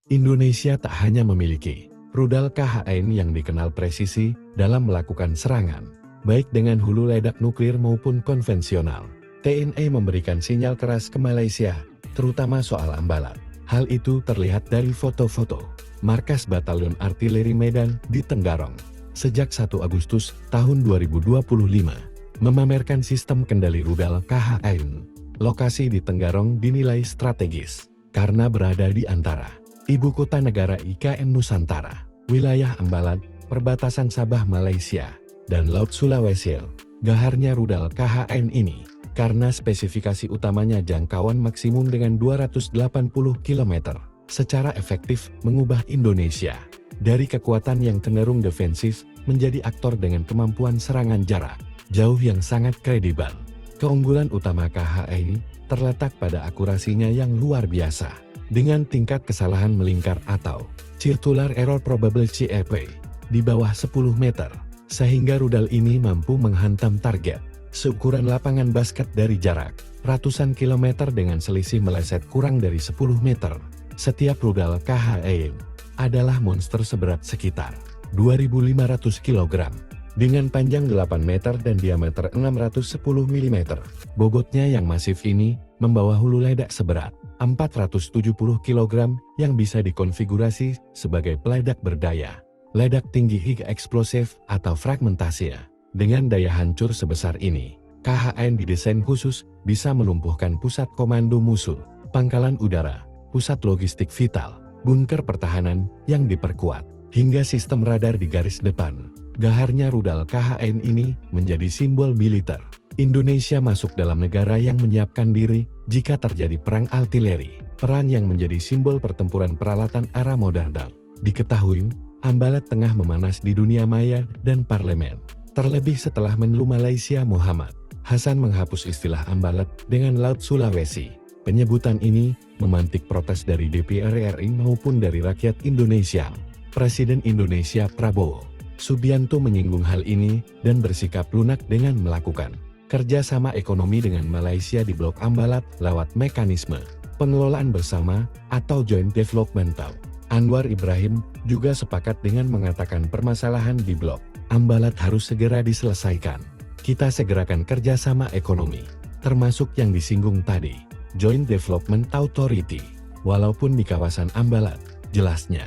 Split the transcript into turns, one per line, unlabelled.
Indonesia tak hanya memiliki rudal KHN yang dikenal presisi dalam melakukan serangan, baik dengan hulu ledak nuklir maupun konvensional. TNI memberikan sinyal keras ke Malaysia, terutama soal Ambalat. Hal itu terlihat dari foto-foto markas Batalion Artileri Medan di Tenggarong. Sejak 1 Agustus tahun 2025, memamerkan sistem kendali rudal KHN. Lokasi di Tenggarong dinilai strategis, karena berada di antara ibu kota negara IKN Nusantara, wilayah Ambalat, perbatasan Sabah Malaysia, dan Laut Sulawesi. Gaharnya rudal KHN ini, karena spesifikasi utamanya jangkauan maksimum dengan 280 km, secara efektif mengubah Indonesia dari kekuatan yang cenderung defensif menjadi aktor dengan kemampuan serangan jarak jauh yang sangat kredibel. Keunggulan utama KHN terletak pada akurasinya yang luar biasa, dengan tingkat kesalahan melingkar atau circular error probability CEP di bawah 10 meter, sehingga rudal ini mampu menghantam target seukuran lapangan basket dari jarak ratusan kilometer dengan selisih meleset kurang dari 10 meter. Setiap rudal KHN adalah monster seberat sekitar 2.500 kg, dengan panjang 8 meter dan diameter 610 mm. Bobotnya yang masif ini membawa hulu ledak seberat 470 kg yang bisa dikonfigurasi sebagai peledak berdaya ledak tinggi hingga eksplosif atau fragmentasi. Dengan daya hancur sebesar ini, KHN didesain khusus bisa melumpuhkan pusat komando musuh, pangkalan udara, pusat logistik vital, bunker pertahanan yang diperkuat, hingga sistem radar di garis depan. Gaharnya rudal KHN ini menjadi simbol militer. Indonesia masuk dalam negara yang menyiapkan diri jika terjadi perang artileri, peran yang menjadi simbol pertempuran peralatan era modern. Diketahui, Ambalat tengah memanas di dunia maya dan parlemen. Terlebih setelah Menlu Malaysia Muhammad Hasan menghapus istilah Ambalat dengan Laut Sulawesi. Penyebutan ini memantik protes dari DPR RI maupun dari rakyat Indonesia. Presiden Indonesia Prabowo Subianto menyinggung hal ini dan bersikap lunak dengan melakukan kerjasama ekonomi dengan Malaysia di Blok Ambalat lewat mekanisme pengelolaan bersama atau Joint Developmental. Anwar Ibrahim juga sepakat dengan mengatakan permasalahan di Blok Ambalat harus segera diselesaikan. Kita segerakan kerjasama ekonomi, termasuk yang disinggung tadi, Joint Development Authority, walaupun di kawasan Ambalat, jelasnya.